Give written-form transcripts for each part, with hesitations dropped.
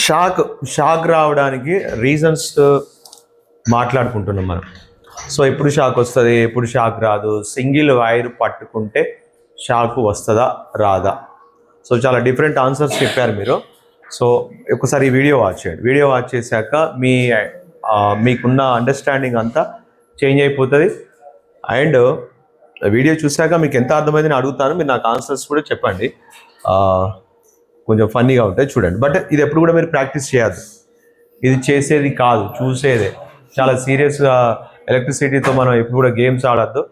Shock రావడానికి reasons మాట్లాడుకుంటున్నాం మనం. సో ఎప్పుడు షాక్ వస్తుంది, ఎప్పుడు షాక్ రాదు, సింగిల్ వైర్ పట్టుకుంటే షాక్ వస్తుందా రాదా? సో చాలా డిఫరెంట్ ఆన్సర్స్ చెప్పారు మీరు. సో ఒకసారి ఈ వీడియో వాచ్ చేయండి. వీడియో వాచ్ చేశాక మీకున్న అండర్స్టాండింగ్ అంతా చేంజ్ అయిపోతుంది. అండ్ వీడియో చూశాక మీకు ఎంత అర్థమైందని అడుగుతాను, మీరు నాకు ఆన్సర్స్ కూడా చెప్పండి. కొంచెం ఫన్నీగా ఉంటాయి చూడండి. బట్ ఇది ఎప్పుడు కూడా మీరు ప్రాక్టీస్ చేయద్దు, ఇది చేసేది కాదు, చూసేదే. చాలా సీరియస్గా ఎలక్ట్రిసిటీతో మనం ఎప్పుడు కూడా గేమ్స్ ఆడద్దు,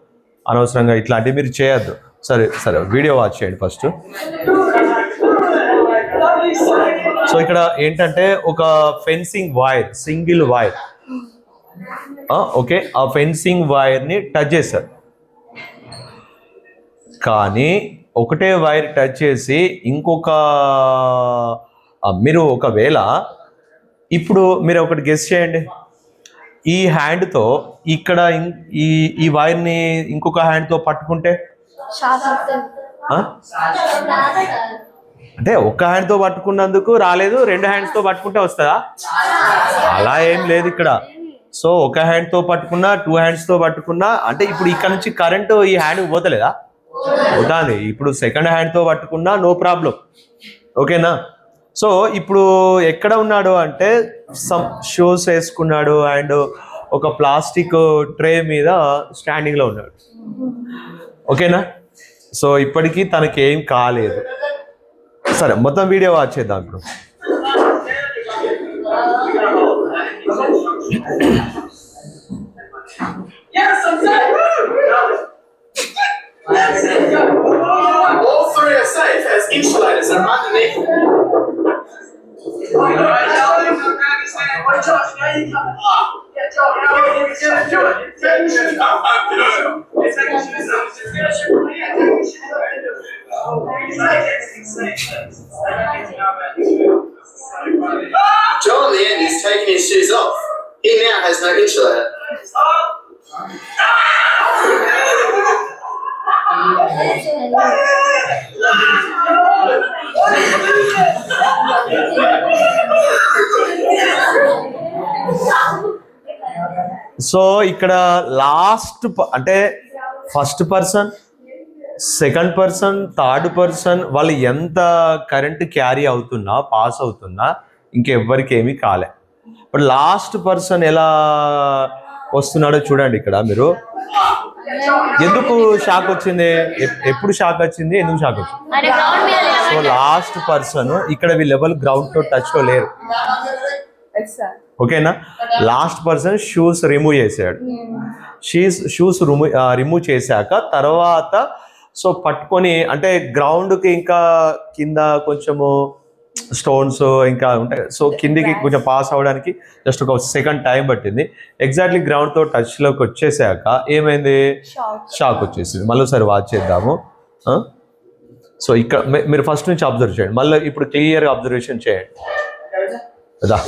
అనవసరంగా ఇట్లాంటివి మీరు చేయొద్దు. సరే వీడియో వాచ్ చేయండి ఫస్ట్. సో ఇక్కడ ఏంటంటే ఒక fencing wire, single wire, okay, ఆ ఫెన్సింగ్ వైర్ని టచ్ చేశారు. కానీ ఒకటే వైర్ టచ్ చేసి ఇంకొక మీరు ఒకవేళ ఇప్పుడు మీరు ఒకటి గెస్ చేయండి, ఈ హ్యాండ్తో ఇక్కడ ఈ వైర్ని ఇంకొక హ్యాండ్తో పట్టుకుంటే అంటే ఒక్క హ్యాండ్తో పట్టుకున్నందుకు రాలేదు, రెండు హ్యాండ్స్తో పట్టుకుంటే వస్తుందా? అలా ఏం లేదు ఇక్కడ. సో ఒక హ్యాండ్తో పట్టుకున్నా, టూ హ్యాండ్స్తో పట్టుకున్నా, అంటే ఇప్పుడు ఇక్కడ నుంచి కరెంటు ఈ హ్యాండ్ పోతలేదా? పోతుంది. ఇప్పుడు సెకండ్ హ్యాండ్తో పట్టుకున్నా నో ప్రాబ్లం, ఓకేనా? సో ఇప్పుడు ఎక్కడ ఉన్నాడు అంటే షూస్ వేసుకున్నాడు అండ్ ఒక ప్లాస్టిక్ ట్రే మీద స్టాండింగ్లో ఉన్నాడు, ఓకేనా? సో ఇప్పటికీ తనకి ఏం కాలేదు. సరే మొత్తం వీడియో వాచ్ చేద్దాం ఇప్పుడు. All three are safe as insulators are underneath. John, in the end, he's taking his shoes off. He now has no insulator. So ఇక్కడ లాస్ట్ అంటే first person, second person, third person వాళ్ళు ఎంత current carry అవుతున్నా, pass అవుతున్నా ఇంకెవ్వరికి ఏమీ కాలే. But last person ఎలా వస్తున్నాడో చూడండి ఇక్కడ మీరు. ఎందుకు షాక్ వచ్చింది, ఎప్పుడు షాక్ వచ్చింది, ఎందుకు షాక్ వచ్చింది? సో లాస్ట్ పర్సన్ ఇక్కడ వీళ్ళెవరు గ్రౌండ్ తో టచ్ లో లేరు, ఓకేనా? లాస్ట్ పర్సన్ షూస్ రిమూవ్ చేసాడు. షూస్ రిమూవ్ చేశాక తర్వాత సో పట్టుకొని, అంటే గ్రౌండ్కి ఇంకా కింద కొంచెము స్టోన్స్ ఇంకా ఉంటాయి, సో కిందికి కొంచెం పాస్ అవ్వడానికి జస్ట్ ఒక సెకండ్ టైం పట్టింది. ఎగ్జాక్ట్లీ గ్రౌండ్తో టచ్లోకి వచ్చేసాక ఏమైంది, షాక్ వచ్చేసింది. మళ్ళీ ఒకసారి వాచ్ చేద్దాము. సో ఇక్కడ మీరు ఫస్ట్ నుంచి అబ్జర్వ్ చేయండి, మళ్ళీ ఇప్పుడు క్లియర్గా అబ్జర్వేషన్ చేయండి. అదా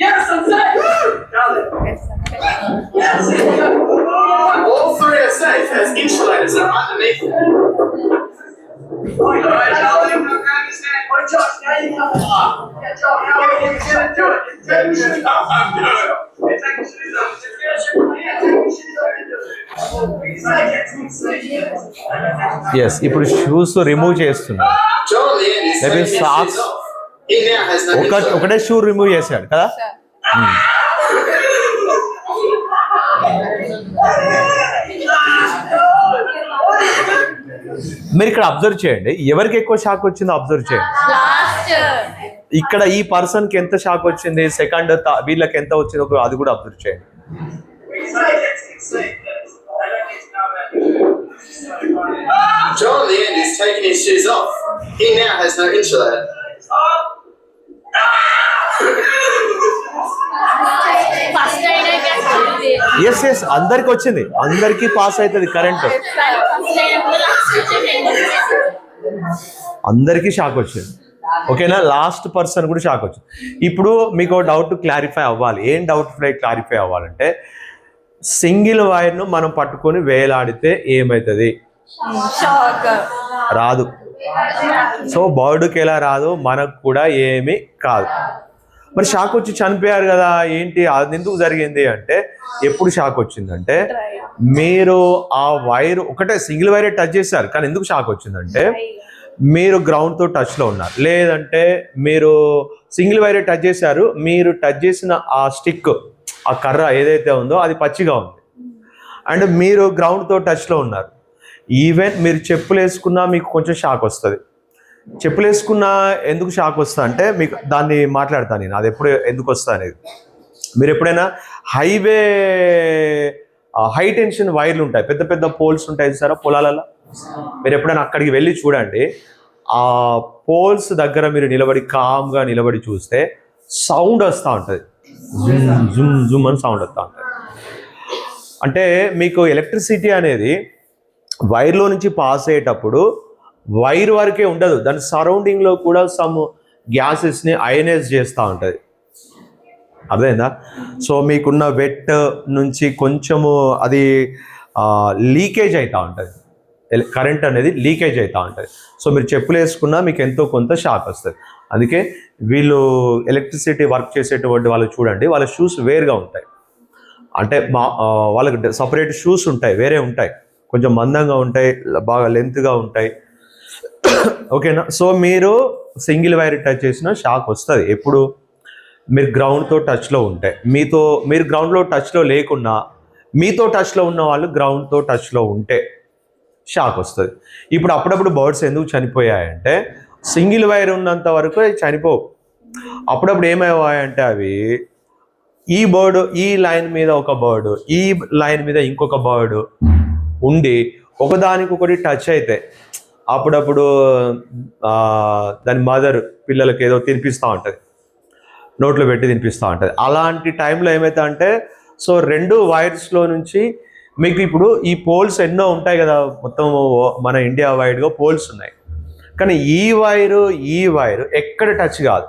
Yes, I'm safe. All three are safe as insulators are underneath. All right, Charlie. Wait, Josh, now you come up. Yeah, Josh, now you're going to do it. Take your shoes off. Take your shoes off. Take your shoes off. Yes, ఇప్పుడు shoes remove చేస్తున్నారు. Socks ఒకటే shoe remove చేశాడు కదా. మీరు ఇక్కడ observe చేయండి, ఎవరికి ఎక్కువ షాక్ వచ్చిందో అబ్జర్వ్ చేయండి. ఇక్కడ ఈ పర్సన్ కి ఎంత షాక్ వచ్చింది, సెకండ్ వీళ్ళకి ఎంత వచ్చిందో అది కూడా అబ్జర్వ్ చేయండి. John, in the end, is taking his shoes off. He now has no insulator. Yes అందరికి వచ్చింది, అందరికి పాస్ అవుతుంది కరెంట్, అందరికీ షాక్ వచ్చింది, ఓకేనా? లాస్ట్ పర్సన్ కూడా షాక్ వచ్చింది. ఇప్పుడు మీకు డౌట్ క్లారిఫై అవ్వాలి. ఏం డౌట్ క్లారిఫై అవ్వాలంటే సింగిల్ వైర్ను మనం పట్టుకొని వేలాడితే ఏమవుతుంది? షాక్. రాదు. సో బర్డ్కి ఎలా రాదు, మనకు కూడా ఏమీ కాదు. మరి షాక్ వచ్చి చనిపోయారు కదా, ఏంటి అది ఎందుకు జరిగింది అంటే, ఎప్పుడు షాక్ వచ్చిందంటే మీరు ఆ వైర్ ఒకటే సింగిల్ వైరే టచ్ చేశారు, కానీ ఎందుకు షాక్ వచ్చిందంటే మీరు గ్రౌండ్తో టచ్లో ఉన్నారు, లేదంటే మీరు సింగిల్ వైరే టచ్ చేశారు, మీరు టచ్ చేసిన ఆ స్టిక్, ఆ కర్ర ఏదైతే ఉందో అది పచ్చిగా ఉంది, అండ్ మీరు గ్రౌండ్తో టచ్లో ఉన్నారు. ఈవెన్ మీరు చెప్పులు వేసుకున్నా మీకు కొంచెం షాక్ వస్తుంది. చెప్పులు వేసుకున్నా ఎందుకు షాక్ వస్తా అంటే మీకు దాన్ని మాట్లాడతాను నేను, అది ఎప్పుడు ఎందుకు వస్తా అనేది. మీరు ఎప్పుడైనా హైవే హై టెన్షన్ వైర్లు ఉంటాయి, పెద్ద పెద్ద పోల్స్ ఉంటాయి సార్ పొలాలలో, మీరు ఎప్పుడైనా అక్కడికి వెళ్ళి చూడండి. ఆ పోల్స్ దగ్గర మీరు నిలబడి కామ్గా నిలబడి చూస్తే సౌండ్ వస్తూ ఉంటుంది, జుమ్ జుమ్ జుమ్ అని సౌండ్ వస్తూ ఉంటుంది. అంటే మీకు ఎలక్ట్రిసిటీ అనేది వైర్లో నుంచి పాస్ అయ్యేటప్పుడు వైర్ వరకే ఉండదు, దాని సరౌండింగ్లో కూడా సమ్ గ్యాసెస్ని అయనైజ్ చేస్తూ ఉంటుంది. అర్థమైందా? సో మీకున్న వెట్ నుంచి కొంచెము అది లీకేజ్ అవుతూ ఉంటుంది, కరెంట్ అనేది లీకేజ్ అవుతూ ఉంటుంది. సో మీరు చెప్పులు వేసుకున్నా మీకు ఎంతో కొంత షాక్ వస్తుంది. అందుకే వీళ్ళు ఎలక్ట్రిసిటీ వర్క్ చేసేటువంటి వాళ్ళు చూడండి, వాళ్ళ షూస్ వేరుగా ఉంటాయి. అంటే వాళ్ళకి సపరేట్ షూస్ ఉంటాయి, వేరే ఉంటాయి, కొంచెం మందంగా ఉంటాయి, బాగా లెంత్గా ఉంటాయి. ఓకేనా? సో మీరు సింగిల్ వైర్ టచ్ చేసినా షాక్ వస్తుంది. ఎప్పుడు మీరు గ్రౌండ్తో టచ్లో ఉంటే, మీరు గ్రౌండ్లో టచ్లో లేకున్నా మీతో టచ్లో ఉన్న వాళ్ళు గ్రౌండ్తో టచ్లో ఉంటే షాక్ వస్తుంది. ఇప్పుడు అప్పుడప్పుడు బర్డ్స్ ఎందుకు చనిపోయాయంటే సింగిల్ వైర్ ఉన్నంత వరకు చనిపోవు. అప్పుడప్పుడు ఏమయ్యాయంటే అవి ఈ బర్డ్ ఈ లైన్ మీద ఒక బర్డ్, ఈ లైన్ మీద ఇంకొక బర్డ్ ఉండి ఒకదానికొకటి టచ్ అయితే అప్పుడప్పుడు దాని మదర్ పిల్లలకి ఏదో తినిపిస్తూ ఉంటుంది, నోట్లో పెట్టి తినిపిస్తూ ఉంటుంది. అలాంటి టైంలో ఏమవుతా అంటే సో రెండు వైర్స్లో నుంచి మీకు ఇప్పుడు ఈ పోల్స్ ఎన్నో ఉంటాయి కదా, మొత్తం మన ఇండియా వైడ్గా పోల్స్ ఉన్నాయి, కానీ ఈ వైరు ఎక్కడ టచ్ కాదు,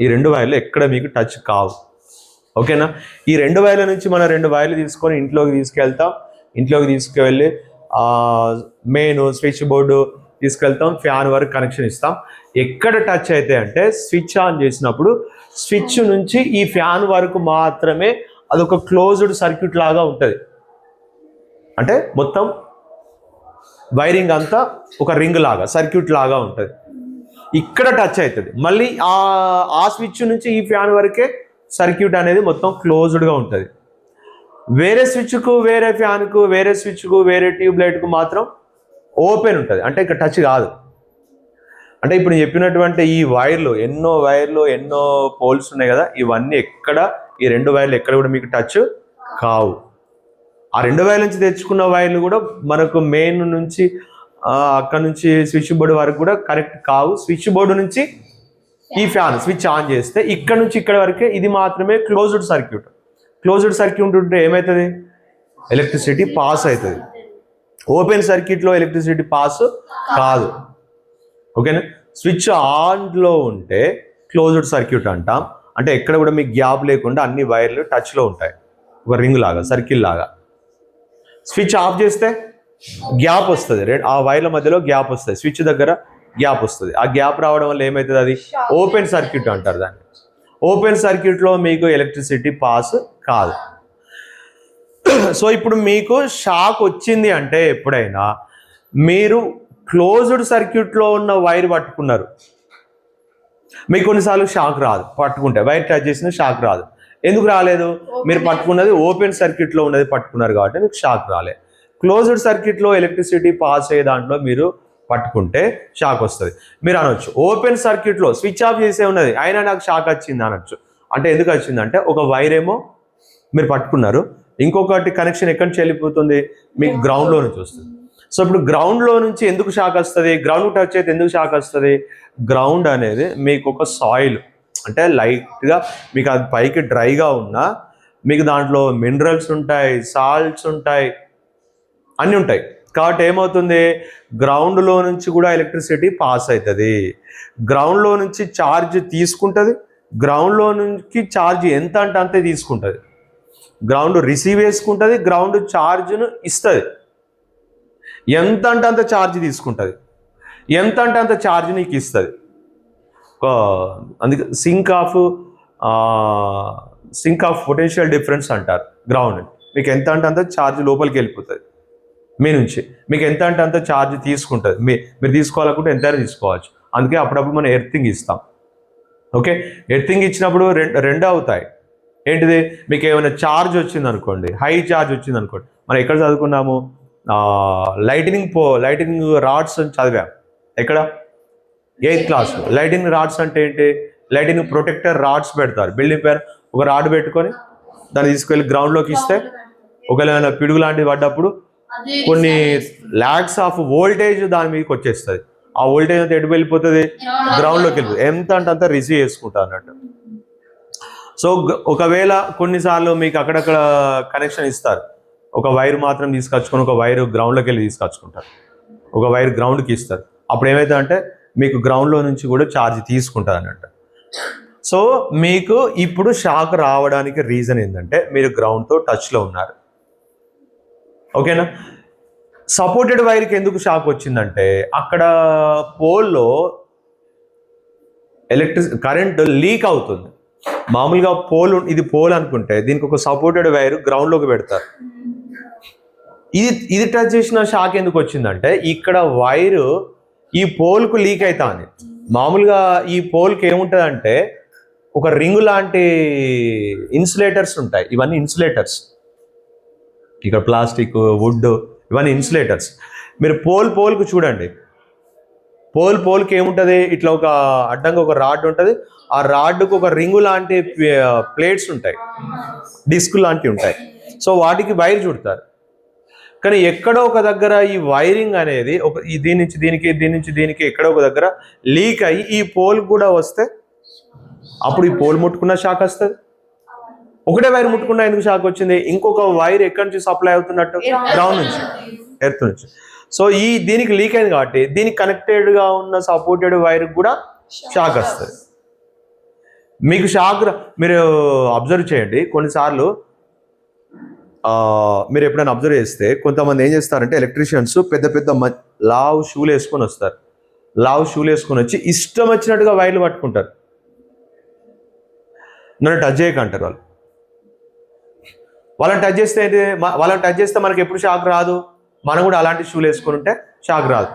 ఈ రెండు వైర్లు ఎక్కడ మీకు టచ్ కావు. ఓకేనా? ఈ రెండు వైర్ల నుంచి మనం రెండు వైర్లు తీసుకొని ఇంట్లోకి తీసుకెళ్తాం, ఇంట్లోకి తీసుకువెళ్ళి మెయిన్ స్విచ్ బోర్డు తీసుకెళ్తాం, ఫ్యాన్ వరకు కనెక్షన్ ఇస్తాం. ఎక్కడ టచ్ అయితే అంటే స్విచ్ ఆన్ చేసినప్పుడు స్విచ్ నుంచి ఈ ఫ్యాన్ వరకు మాత్రమే అదొక క్లోజ్డ్ సర్క్యూట్ లాగా ఉంటుంది. అంటే మొత్తం వైరింగ్ అంతా ఒక రింగ్ లాగా సర్క్యూట్ లాగా ఉంటుంది. ఇక్కడ టచ్ అవుతుంది, మళ్ళీ ఆ స్విచ్ నుంచి ఈ ఫ్యాన్ వరకే సర్క్యూట్ అనేది మొత్తం క్లోజ్డ్గా ఉంటుంది. వేరే స్విచ్కు, వేరే ఫ్యాన్కు, వేరే స్విచ్కు, వేరే ట్యూబ్లైట్కు మాత్రం ఓపెన్ ఉంటుంది, అంటే ఇక్కడ టచ్ కాదు. అంటే ఇప్పుడు చెప్పినటువంటి ఈ వైర్లు ఎన్నో పోల్స్ ఉన్నాయి కదా, ఇవన్నీ ఎక్కడ ఈ రెండు వైర్లు ఎక్కడ కూడా మీకు టచ్ కావు. ఆ రెండు వైర్ల నుంచి తెచ్చుకున్న వైర్లు కూడా మనకు మెయిన్ నుంచి అక్కడ నుంచి స్విచ్ బోర్డు వరకు కూడా కనెక్ట్ కావు. స్విచ్ బోర్డు నుంచి ఈ ఫ్యాన్ స్విచ్ ఆన్ చేస్తే ఇక్కడ నుంచి ఇక్కడ వరకే ఇది మాత్రమే క్లోజ్డ్ సర్క్యూట్. క్లోజ్డ్ సర్క్యూట్ ఉంటే ఏమవుతుంది? ఎలక్ట్రిసిటీ పాస్ అవుతుంది. ఓపెన్ సర్క్యూట్లో ఎలక్ట్రిసిటీ పాస్ కాదు. ఓకేనా? స్విచ్ ఆన్లో ఉంటే క్లోజ్డ్ సర్క్యూట్ అంటాం, అంటే ఎక్కడ కూడా మీకు గ్యాప్ లేకుండా అన్ని వైర్లు టచ్లో ఉంటాయి, ఒక రింగ్ లాగా సర్కిల్ లాగా. స్విచ్ ఆఫ్ చేస్తే గ్యాప్ వస్తుంది, ఆ వైర్ల మధ్యలో గ్యాప్ వస్తుంది, స్విచ్ దగ్గర గ్యాప్ వస్తుంది. ఆ గ్యాప్ రావడం వల్ల ఏమవుతుంది? అది ఓపెన్ సర్క్యూట్ అంటారు దాన్ని. ఓపెన్ సర్క్యూట్లో మీకు ఎలక్ట్రిసిటీ పాస్ కాదు. సో ఇప్పుడు మీకు షాక్ వచ్చింది అంటే ఎప్పుడైనా మీరు క్లోజ్డ్ సర్క్యూట్లో ఉన్న వైర్ పట్టుకున్నారు, మీకు కొన్నిసార్లు షాక్ రాదు. పట్టుకుంటే వైర్ టచ్ చేసిన షాక్ రాదు. ఎందుకు రాలేదు? మీరు పట్టుకున్నది ఓపెన్ సర్క్యూట్లో ఉన్నది పట్టుకున్నారు కాబట్టి మీకు షాక్ రాలేదు. క్లోజ్డ్ సర్క్యూట్లో ఎలక్ట్రిసిటీ పాస్ అయ్యే దాంట్లో మీరు పట్టుకుంటే షాక్ వస్తుంది. మీరు అనొచ్చు ఓపెన్ సర్క్యూట్లో స్విచ్ ఆఫ్ చేసే ఉన్నది అయినా నాకు షాక్ వచ్చింది అనొచ్చు. అంటే ఎందుకు వచ్చిందంటే ఒక వైర్ ఏమో మీరు పట్టుకున్నారు, ఇంకొకటి కనెక్షన్ ఎక్కడి నుంచి వెళ్ళిపోతుంది? మీకు గ్రౌండ్లో నుంచి వస్తుంది. సో ఇప్పుడు గ్రౌండ్లో నుంచి ఎందుకు షాక్ వస్తుంది? గ్రౌండ్ టచ్ అయితే ఎందుకు షాక్ వస్తుంది? గ్రౌండ్ అనేది మీకు ఒక సాయిల్, అంటే లైట్గా మీకు అది పైకి డ్రైగా ఉన్నా మీకు దాంట్లో మినరల్స్ ఉంటాయి, సాల్ట్స్ ఉంటాయి, అన్నీ ఉంటాయి. కాబట్టి ఏమవుతుంది? గ్రౌండ్లో నుంచి కూడా ఎలక్ట్రిసిటీ పాస్ అవుతుంది. గ్రౌండ్లో నుంచి ఛార్జ్ తీసుకుంటుంది, గ్రౌండ్లో నుంచి ఛార్జ్ ఎంత అంటే అంతే తీసుకుంటుంది. గ్రౌండ్ రిసీవ్ చేసుకుంటుంది, గ్రౌండ్ ఛార్జ్ను ఇస్తుంది. ఎంత అంటే అంత ఛార్జ్ తీసుకుంటుంది, ఎంత అంటే అంత ఛార్జ్ నీకు ఇస్తుంది. అందుకే సింక్ ఆఫ్ పొటెన్షియల్ డిఫరెన్స్ అంటారు గ్రౌండ్. మీకు ఎంత అంటే అంత ఛార్జ్ లోపలికి వెళ్ళిపోతుంది మీ నుంచి, మీకు ఎంత అంటే అంత ఛార్జ్ తీసుకుంటుంది. మీరు తీసుకోవాలనుకుంటే ఎంతైనా తీసుకోవచ్చు. అందుకే అప్పుడప్పుడు మనం ఎర్తింగ్ ఇస్తాం. ఓకే, ఎర్తింగ్ ఇచ్చినప్పుడు రెండు అవుతాయి. ఏంటిది, మీకు ఏమైనా ఛార్జ్ వచ్చింది అనుకోండి, హై ఛార్జ్ వచ్చింది అనుకోండి. మనం ఎక్కడ చదువుకున్నాము, లైటింగ్ రాడ్స్ అని చదివాం. ఎక్కడ, 8th క్లాస్లో. లైటింగ్ రాడ్స్ అంటే ఏంటి, లైటింగ్ ప్రొటెక్టర్ రాడ్స్ పెడతారు. బిల్డింగ్ పైన ఒక రాడ్ పెట్టుకొని దాన్ని తీసుకెళ్ళి గ్రౌండ్లోకి ఇస్తే ఒకవేళ పిడుగు లాంటిది పడ్డప్పుడు కొన్ని ల్యాక్స్ ఆఫ్ వోల్టేజ్ దాని మీదకి వచ్చేస్తుంది. ఆ వోల్టేజ్ అంతా ఎటు వెళ్ళిపోతుంది, గ్రౌండ్లోకి వెళ్ళిపోతుంది. ఎంత అంటే అంత రిసీవ్ చేసుకుంటా అన్నట్టు. సో ఒకవేళ కొన్నిసార్లు మీకు అక్కడక్కడ కనెక్షన్ ఇస్తారు, ఒక వైర్ మాత్రం తీసుకొచ్చుకొని ఒక వైర్ గ్రౌండ్లోకి వెళ్ళి తీసుకొచ్చుకుంటారు, ఒక వైర్ గ్రౌండ్కి ఇస్తారు. అప్పుడు ఏమవుతుంది అంటే మీకు గ్రౌండ్లో నుంచి కూడా ఛార్జ్ తీసుకుంటుంది అన్నట్టు. సో మీకు ఇప్పుడు షాక్ రావడానికి రీజన్ ఏంటంటే మీరు గ్రౌండ్తో టచ్లో ఉన్నారు. ఓకేనా. సపోర్టెడ్ వైర్కి ఎందుకు షాక్ వచ్చిందంటే అక్కడ పోల్లో కరెంట్ లీక్ అవుతుంది. మామూలుగా ఇది పోల్ అనుకుంటే దీనికి ఒక సపోర్టెడ్ వైర్ గ్రౌండ్లోకి పెడతారు. ఇది టచ్ చేసిన షాక్ ఎందుకు వచ్చిందంటే ఇక్కడ వైరు ఈ పోల్కు లీక్ అవుతుంది. మామూలుగా ఈ పోల్కి ఏముంటుందంటే ఒక రింగు లాంటి ఇన్సులేటర్స్ ఉంటాయి. ఇవన్నీ ఇన్సులేటర్స్, ఇక్కడ ప్లాస్టిక్, వుడ్, ఇవన్నీ ఇన్సులేటర్స్. మీరు పోల్కు చూడండి, పోల్కి ఏముంటుంది, ఇట్లా ఒక అడ్డంగా ఒక రాడ్ ఉంటుంది. ఆ రాడ్కు ఒక రింగు లాంటి ప్లేట్స్ ఉంటాయి, డిస్క్ లాంటివి ఉంటాయి. సో వాటికి వైర్ చుడతారు. కానీ ఎక్కడో ఒక దగ్గర ఈ వైరింగ్ అనేది దీని నుంచి దీనికి ఎక్కడో ఒక దగ్గర లీక్ అయ్యి ఈ పోల్ కూడా వస్తే అప్పుడు ఈ పోల్ ముట్టుకున్న షాక్ వస్తుంది. ఒకటే వైర్ ముట్టుకున్నా ఎందుకు షాక్ వచ్చింది, ఇంకొక వైర్ ఎక్కడి నుంచి సప్లై అవుతున్నట్టు, గ్రౌండ్ నుంచి, ఎర్త్ నుంచి. సో దీనికి లీక్ అయింది కాబట్టి దీనికి కనెక్టెడ్గా ఉన్న సపోర్టెడ్ వైర్ కూడా షాక్ వస్తుంది. మీకు మీరు అబ్జర్వ్ చేయండి. కొన్నిసార్లు మీరు ఎప్పుడైనా అబ్జర్వ్ చేస్తే కొంతమంది ఏం చేస్తారంటే ఎలక్ట్రీషియన్స్ పెద్ద లావు షూలు వేసుకొని వస్తారు. లావు షూలు వేసుకొని వచ్చి ఇష్టం వచ్చినట్టుగా వైర్లు పట్టుకుంటారు. నన్ను టచ్ చేయకంటారు వాళ్ళు. వాళ్ళని టచ్ చేస్తే మనకి ఎప్పుడు షాక్ రాదు. మనం కూడా అలాంటి షూలు వేసుకొని ఉంటే షాక్ రాదు.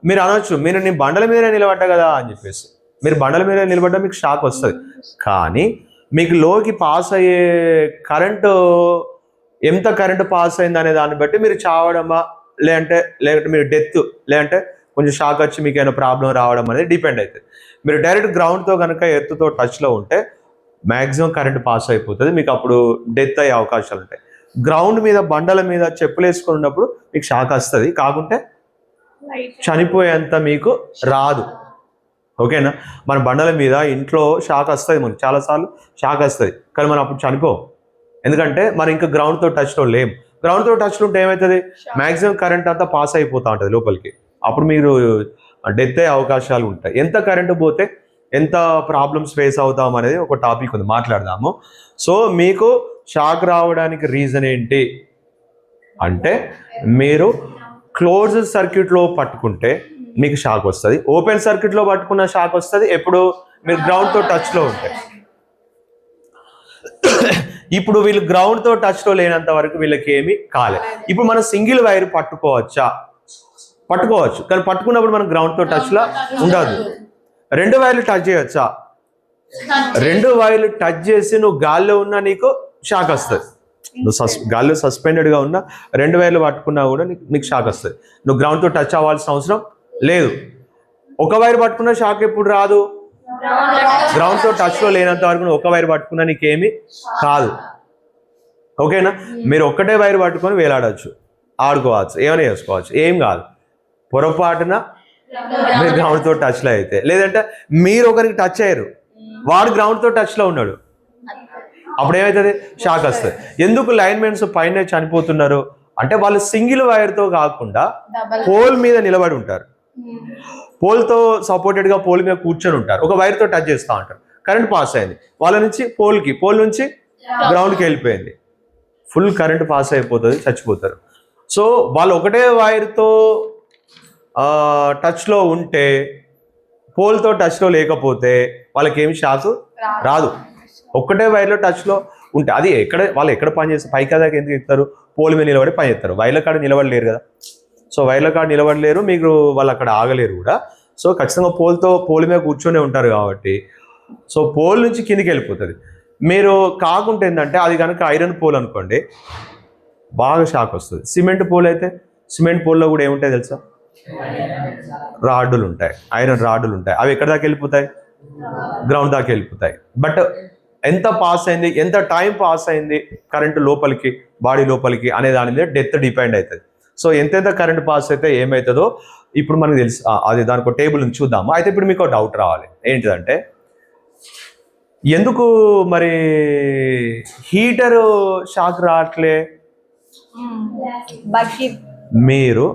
మీరు అనొచ్చు, నేను బండల మీదనే నిలబడ్డా కదా అని చెప్పేసి. మీరు బండల మీద నిలబడ్డా మీకు షాక్ వస్తుంది. కానీ మీకు లోకి పాస్ అయ్యే కరెంటు, ఎంత కరెంటు పాస్ అయింది అనే దాన్ని బట్టి మీరు చావడమా లేదంటే మీరు డెత్, లేదంటే కొంచెం షాక్ వచ్చి మీకు ఏమైనా ప్రాబ్లం రావడం అనేది డిపెండ్ అవుతుంది. మీరు డైరెక్ట్ గ్రౌండ్తో కనుక ఎర్త్తో టచ్లో ఉంటే మ్యాక్సిమం కరెంట్ పాస్ అయిపోతుంది, మీకు అప్పుడు డెత్ అయ్యే అవకాశాలు ఉంటాయి. గ్రౌండ్ మీద బండల మీద చెప్పులు వేసుకొని ఉన్నప్పుడు మీకు షాక్ వస్తుంది, కాకుంటే చనిపోయేంత మీకు రాదు. ఓకేనా. మన బండల మీద ఇంట్లో షాక్ వస్తుంది, మనకు చాలాసార్లు షాక్ వస్తుంది, కానీ మనం అప్పుడు చనిపోం. ఎందుకంటే మరి ఇంకా గ్రౌండ్తో టచ్లో లేం. గ్రౌండ్తో టచ్లో ఉంటే ఏమవుతుంది, మ్యాక్సిమం కరెంట్ అంతా పాస్ అయిపోతూ ఉంటుంది లోపలికి. అప్పుడు మీరు డెత్ అయ్యే అవకాశాలు ఉంటాయి. ఎంత కరెంటు పోతే ఎంత ప్రాబ్లమ్స్ ఫేస్ అవుతాం అనేది ఒక టాపిక్ ఉంది, మాట్లాడదాము. సో మీకు షాక్ రావడానికి రీజన్ ఏంటి అంటే మీరు క్లోజ్డ్ సర్క్యూట్లో పట్టుకుంటే మీకు షాక్ వస్తుంది. ఓపెన్ సర్క్యూట్లో పట్టుకున్న షాక్ వస్తుంది ఎప్పుడు మీరు గ్రౌండ్తో టచ్లో ఉంటే. ఇప్పుడు వీళ్ళు గ్రౌండ్తో టచ్లో లేనంత వరకు వీళ్ళకి ఏమీ కాలే. ఇప్పుడు మనం సింగిల్ వైర్ పట్టుకోవచ్చు, కానీ పట్టుకున్నప్పుడు మనం గ్రౌండ్తో టచ్లో ఉండదు. 2 వైర్లు టచ్ చేయొచ్చా, 2 వైర్లు టచ్ చేసి నువ్వు గాల్లో ఉన్నా నీకు షాక్ వస్తుంది. నువ్వు గాల్లో సస్పెండెడ్గా ఉన్నా 2 వైర్లు పట్టుకున్నా కూడా నీకు షాక్ వస్తుంది. నువ్వు గ్రౌండ్తో టచ్ అవ్వాల్సిన అవసరం లేదు. ఒక వైర్ పట్టుకున్న షాక్ ఎప్పుడు రాదు, గ్రౌండ్తో టచ్లో లేనంత వరకు ఒక వైర్ పట్టుకున్నా నీకేమీ కాదు. ఓకేనా. మీరు ఒక్కటే వైర్ పట్టుకొని వేలాడవచ్చు, ఆడుకోవచ్చు, ఏమైనా చేసుకోవచ్చు, ఏం కాదు. పొరపాటున మీరు గ్రౌండ్తో టచ్లో అయితే, లేదంటే మీరు ఒకరికి టచ్ అయ్యారు, వాడు గ్రౌండ్తో టచ్లో ఉన్నాడు, అప్పుడు ఏమవుతుంది, షాక్ వస్తుంది. ఎందుకు లైన్మెన్స్ పైన చనిపోతున్నారు అంటే వాళ్ళు సింగిల్ వైర్తో కాకుండా పోల్ మీద నిలబడి ఉంటారు, పోల్తో సపోర్టెడ్గా పోల్ మీద కూర్చొని ఉంటారు, ఒక వైర్తో టచ్ చేస్తూ ఉంటారు, కరెంట్ పాస్ అయింది వాళ్ళ నుంచి పోల్ నుంచి గ్రౌండ్కి వెళ్ళిపోయింది, ఫుల్ కరెంట్ పాస్ అయిపోతుంది, చచ్చిపోతారు. సో వాళ్ళు ఒకటే వైర్తో టచ్లో ఉంటే, పోల్తో టచ్లో లేకపోతే వాళ్ళకి ఏమి షాక్ రాదు. ఒక్కటే వైర్లో టచ్లో ఉంటే అది వాళ్ళు ఎక్కడ పని చేస్తారు, పైకి దాకా ఎందుకు ఎక్కుతారు, పోల్ మీద నిలబడి పని చేస్తారు. వైర్ల కాడ నిలబడలేరు కదా, సో వైర్ల కాడ నిలబడలేరు, మీకు వాళ్ళు అక్కడ ఆగలేరు కూడా. సో ఖచ్చితంగా పోల్ మీద కూర్చొని ఉంటారు కాబట్టి సో పోల్ నుంచి కిందికి వెళ్ళిపోతుంది. మీరు కాకుంటే ఏంటంటే అది కనుక ఐరన్ పోల్ అనుకోండి, బాగా షాక్ వస్తుంది. సిమెంట్ పోల్ అయితే, సిమెంట్ పోల్లో కూడా ఏముంటాయి తెలుసా, రాడ్డులు ఉంటాయి, ఐరన్ రాడ్డులు ఉంటాయి. అవి ఎక్కడి దాకా వెళ్ళిపోతాయి, గ్రౌండ్ దాకా వెళ్ళిపోతాయి. బట్ ఎంత పాస్ అయింది, ఎంత టైం పాస్ అయింది కరెంటు లోపలికి, బాడీ లోపలికి అనే దాని మీద డెత్ డిపెండ్ అవుతుంది. సో ఎంతెంత కరెంట్ పాస్ అయితే ఏమవుతుందో ఇప్పుడు మనకు తెలుసు. అది దానికి ఒక టేబుల్ నుంచి చూద్దాము. అయితే ఇప్పుడు మీకు డౌట్ రావాలి, ఏంటిదంటే ఎందుకు మరి హీటర్ షాక్ రావట్లే? మీరు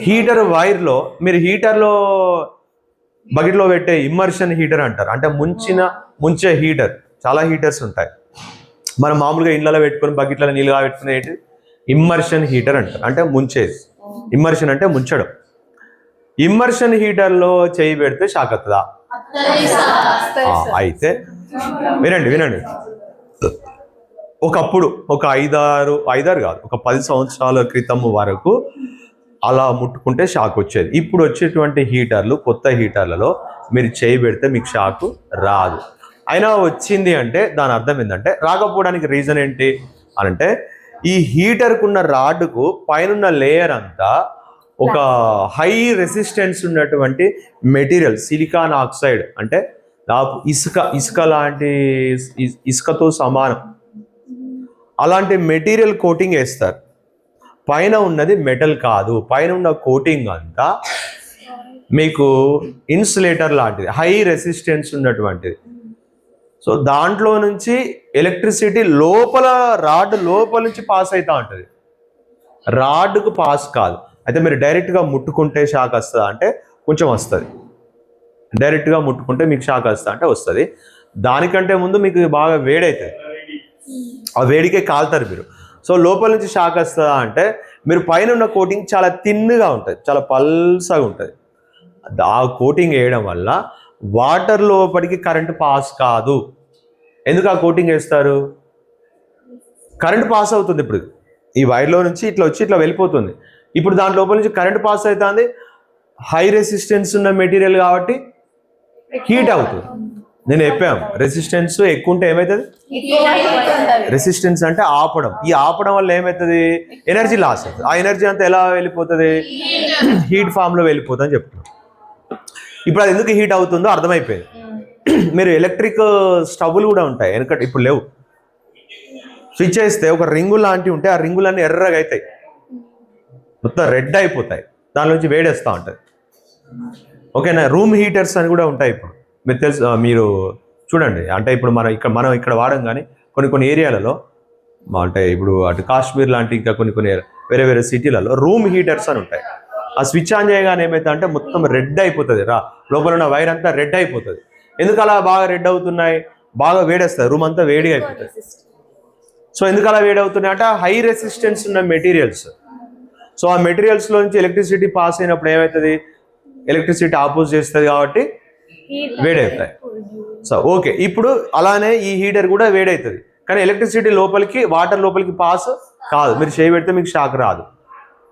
హీటర్ వైర్లో, మీరు హీటర్లో బకెట్లో పెట్టే ఇమ్మర్షన్ హీటర్ అంటారు, అంటే ముంచే హీటర్. చాలా హీటర్స్ ఉంటాయి, మనం మామూలుగా ఇళ్ళలో పెట్టుకొని బకెట్లలో నీళ్ళగా పెట్టుకునేది ఇమ్మర్షన్ హీటర్ అంటారు, అంటే ముంచేది. ఇమ్మర్షన్ అంటే ముంచడం. ఇమ్మర్షన్ హీటర్లో చేయి పెడితే షాక్ వస్తుందా? అయితే వినండి, ఒకప్పుడు ఒక ఐదారు కాదు, ఒక 10 సంవత్సరాల క్రితం వరకు అలా ముట్టుకుంటే షాక్ వచ్చేది. ఇప్పుడు వచ్చేటువంటి హీటర్లు, కొత్త హీటర్లలో మీరు చేయి పెడితే మీకు షాక్ రాదు. అయినా వచ్చింది అంటే దాని అర్థం ఏంటంటే, రాకపోవడానికి రీజన్ ఏంటి అని అంటే, ఈ హీటర్కున్న రాడ్కు పైన లేయర్ అంతా ఒక హై రెసిస్టెన్స్ ఉన్నటువంటి మెటీరియల్, సిలికాన్ ఆక్సైడ్, అంటే ఇసుక లాంటి, ఇసుకతో సమానం అలాంటి మెటీరియల్ కోటింగ్ వేస్తారు. పైన ఉన్నది మెటల్ కాదు, పైన ఉన్న కోటింగ్ అంతా మీకు ఇన్సులేటర్ లాంటిది, హై రెసిస్టెన్స్ ఉన్నటువంటిది. సో దాంట్లో నుంచి ఎలక్ట్రిసిటీ రాడ్ లోపల నుంచి పాస్ అవుతూ ఉంటుంది, రాడ్కు పాస్ కాదు. అయితే మీరు డైరెక్ట్గా ముట్టుకుంటే షాక్ వస్తుందా అంటే కొంచెం వస్తుంది, డైరెక్ట్గా ముట్టుకుంటే మీకు షాక్ వస్తుందా అంటే వస్తుంది. దానికంటే ముందు మీకు బాగా వేడవుతుంది, ఆ వేడికే కాలుతారు మీరు. సో లోపల నుంచి షాక్ వస్తుందా అంటే, మీరు పైన ఉన్న కోటింగ్ చాలా థిన్గా ఉంటుంది, చాలా పల్సగా ఉంటుంది. ఆ కోటింగ్ వేయడం వల్ల వాటర్ లోపలికి కరెంట్ పాస్ కాదు. ఎందుకు ఆ కోటింగ్ వేస్తారు? కరెంట్ పాస్ అవుతుంది, ఇప్పుడు ఈ వైర్లో నుంచి ఇట్లా వచ్చి ఇట్లా వెళ్ళిపోతుంది. ఇప్పుడు దాని లోపల నుంచి కరెంట్ పాస్ అవుతుంది, హై రెసిస్టెన్స్ ఉన్న మెటీరియల్ కాబట్టి హీట్ అవుతుంది. నేను చెప్పాను, రెసిస్టెన్స్ ఎక్కువ ఉంటే ఏమవుతుంది, రెసిస్టెన్స్ అంటే ఆపడం. ఈ ఆపడం వల్ల ఏమవుతుంది, ఎనర్జీ లాస్ అవుతుంది. ఆ ఎనర్జీ అంతా ఎలా వెళ్ళిపోతుంది, హీట్ ఫామ్లో వెళ్ళిపోతుంది అని చెప్తున్నాను. ఇప్పుడు అది ఎందుకు హీట్ అవుతుందో అర్థమైపోయింది. మీరు ఎలక్ట్రిక్ స్టవ్లు కూడా ఉంటాయి, ఎందుకంటే ఇప్పుడు లేవు. స్విచ్ వేస్తే ఒక రింగు లాంటివి ఉంటాయి, ఆ రింగులన్నీ ఎర్రగా అవుతాయి, మొత్తం రెడ్ అయిపోతాయి, దాని నుంచి వేడేస్తూ ఉంటుంది. ఓకేనా? రూమ్ హీటర్స్ అని కూడా ఉంటాయి. ఇప్పుడు మీరు మీరు చూడండి, అంటే ఇప్పుడు మనం ఇక్కడ వాడం, కానీ కొన్ని ఏరియాలలో, అంటే ఇప్పుడు అటు కాశ్మీర్ లాంటి ఇంకా కొన్ని వేరే సిటీలలో రూమ్ హీటర్స్ అని ఉంటాయి. ఆ స్విచ్ ఆన్ చేయగానే ఏమవుతుంది అంటే మొత్తం రెడ్ అయిపోతుంది, లోపల ఉన్న వైర్ అంతా రెడ్ అయిపోతుంది. ఎందుకు అలా బాగా రెడ్ అవుతున్నాయి, బాగా వేడేస్తుంది, రూమ్ అంతా వేడిగా అయిపోతుంది. సో ఎందుకు అలా వేడవుతున్నాయి అంటే హై రెసిస్టెన్స్ ఉన్న మెటీరియల్స్. సో ఆ మెటీరియల్స్లో నుంచి ఎలక్ట్రిసిటీ పాస్ అయినప్పుడు ఏమవుతుంది, ఎలక్ట్రిసిటీ ఆపోజ్ చేస్తుంది కాబట్టి వేడవుతాయి. సో ఓకే, ఇప్పుడు అలానే ఈ హీటర్ కూడా వేడవుతుంది, కానీ ఎలక్ట్రిసిటీ లోపలికి, వాటర్ లోపలికి పాస్ కాదు. మీరు చేయి పెడితే మీకు షాక్ రాదు.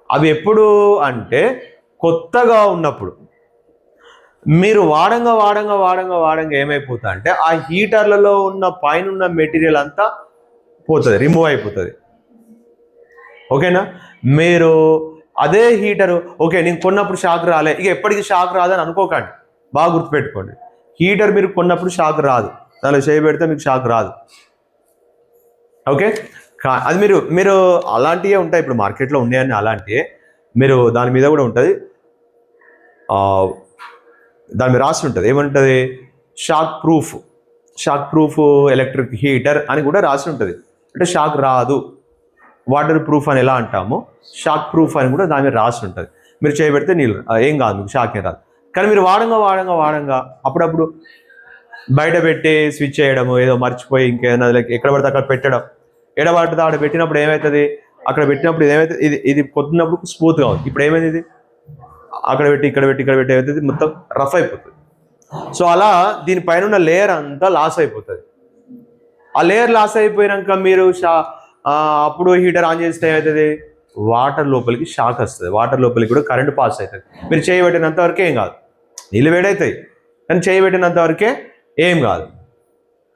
అవి ఎప్పుడు అంటే కొత్తగా ఉన్నప్పుడు. మీరు వాడంగా ఏమైపోతుంది అంటే ఆ హీటర్లలో ఉన్న పైన ఉన్న మెటీరియల్ అంతా పోతుంది, రిమూవ్ అయిపోతుంది. ఓకేనా? మీరు అదే హీటరు, ఓకే నేను కొన్నప్పుడు షాక్ రాలే, ఇక ఎప్పటికీ షాక్ రాదని అనుకోకండి, బాగా గుర్తుపెట్టుకోండి. హీటర్ మీరు కొన్నప్పుడు షాక్ రాదు, దానిలో చేయి పెడితే మీకు షాక్ రాదు. ఓకే, అది మీరు అలాంటివే ఉంటాయి, ఇప్పుడు మార్కెట్లో ఉన్నాయని అలాంటివే. మీరు దాని మీద కూడా ఉంటుంది, దాని మీద రాసి ఉంటుంది, ఏమంటుంది, షాక్ ప్రూఫ్ ఎలక్ట్రిక్ హీటర్ అని కూడా రాసి ఉంటుంది. అంటే షాక్ రాదు. వాటర్ ప్రూఫ్ అని ఎలా అంటామో షాక్ ప్రూఫ్ అని కూడా దాని మీద రాసి ఉంటుంది. మీరు చేయబెడితే నీళ్ళు ఏం కాదు, మీకు షాక్ ఏం రాదు. కానీ మీరు వాడంగా అప్పుడప్పుడు బయట పెట్టి స్విచ్ చేయడము, ఏదో మర్చిపోయి ఇంకేదైనా ఎక్కడ పడితే అక్కడ పెట్టడం, ఎడబడితే అక్కడ పెట్టినప్పుడు ఏమవుతుంది, అక్కడ పెట్టినప్పుడు ఏమవుతుంది, ఇది కొట్టినప్పుడు స్మూత్గా ఉంది. ఇప్పుడు ఏమైంది, ఇది అక్కడ పెట్టి ఇక్కడ ఏమవుతుంది, మొత్తం రఫ్ అయిపోతుంది. సో అలా దీనిపైన ఉన్న లేయర్ అంతా లాస్ అయిపోతుంది. ఆ లేయర్ లాస్ అయిపోయినాక మీరు అప్పుడు హీటర్ ఆన్ చేస్తే ఏమవుతుంది, వాటర్ లోపలికి షాక్ వస్తుంది, వాటర్ లోపలికి కూడా కరెంట్ పాస్ అవుతుంది. మీరు చేయబెట్టినంత వరకే ఏం కాదు, నీళ్ళు వేడవుతాయి కానీ చేయబెట్టినంత వరకే ఏం కాదు.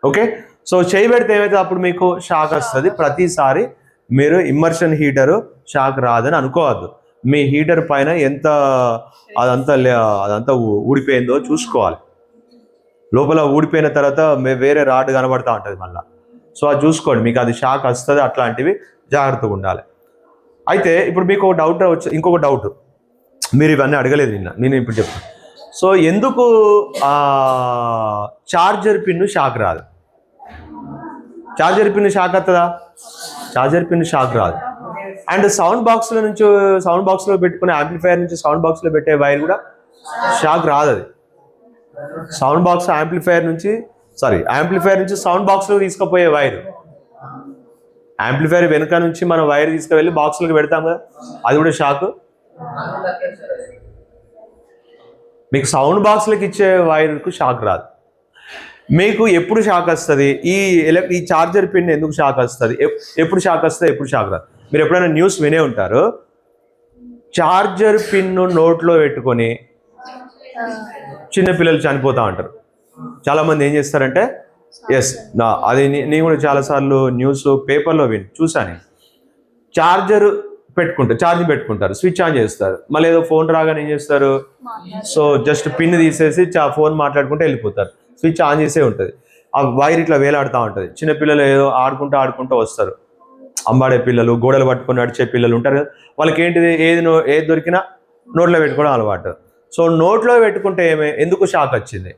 ఓకే, సో చేయబెడితే ఏమవుతుంది, అప్పుడు మీకు షాక్ వస్తుంది. ప్రతిసారి మీరు ఇమ్మర్షన్ హీటరు షాక్ రాదని అనుకోవద్దు. మీ హీటర్ పైన ఎంత అదంతా ఊడిపోయిందో చూసుకోవాలి. లోపల ఊడిపోయిన తర్వాత వేరే రాడ్ కనబడతా ఉంటుంది మళ్ళీ. సో అది చూసుకోండి, మీకు అది షాక్ వస్తుంది, అట్లాంటివి జాగ్రత్తగా ఉండాలి. అయితే ఇప్పుడు మీకు ఒక డౌట్ ఇంకొక డౌట్, మీరు ఇవన్నీ అడగలేదు నేను ఇప్పుడు చెప్తాను. సో ఎందుకు చార్జర్ పిన్ షాక్ రాదు? చార్జర్ పిన్ షాక్ వస్తుందా? చార్జర్ పిన్ షాక్ రాదు. అండ్ సౌండ్ బాక్స్లో పెట్టుకునే యాంప్లిఫైయర్ నుంచి సౌండ్ బాక్స్లో పెట్టే వైర్ కూడా షాక్ రాదు. అది యాంప్లిఫైయర్ నుంచి సౌండ్ బాక్స్లో తీసుకుపోయే వైర్, యాంప్లిఫైయర్ వెనుక నుంచి మనం వైర్ తీసుకువెళ్ళి బాక్స్లోకి పెడతాం కదా, అది కూడా షాక్. మీకు సౌండ్ బాక్స్లోకి ఇచ్చే వైర్కు షాక్ రాదు. మీకు ఎప్పుడు షాక్ వస్తుంది, ఈ చార్జర్ పిన్ ఎందుకు షాక్ వస్తుంది, ఎప్పుడు షాక్ వస్తుంది, ఎప్పుడు షాక్ రాదు? మీరు ఎప్పుడైనా న్యూస్ వినే ఉంటారు, చార్జర్ పిన్ నోట్లో పెట్టుకొని చిన్నపిల్లలు చనిపోతూ ఉంటారు. చాలామంది ఏం చేస్తారంటే, అది నేను కూడా చాలాసార్లు న్యూస్ పేపర్లో చూసాను. ఛార్జింగ్ పెట్టుకుంటారు, స్విచ్ ఆన్ చేస్తారు, మళ్ళీ ఏదో ఫోన్ రాగానే ఏం చేస్తారు, సో జస్ట్ పిన్ తీసేసి ఫోన్ మాట్లాడుకుంటూ వెళ్ళిపోతారు. స్విచ్ ఆన్ చేసే ఉంటుంది, ఆ వైర్ ఇట్లా వేలాడుతూ ఉంటుంది. చిన్నపిల్లలు ఏదో ఆడుకుంటూ వస్తారు, అంబాడే పిల్లలు, గోడలు పట్టుకొని నడిచే పిల్లలు ఉంటారు కదా, వాళ్ళకి ఏంటిది, ఏది దొరికినా నోట్లో పెట్టుకోవడం అలవాటు. సో నోట్లో పెట్టుకుంటే ఎందుకు షాక్ వచ్చింది?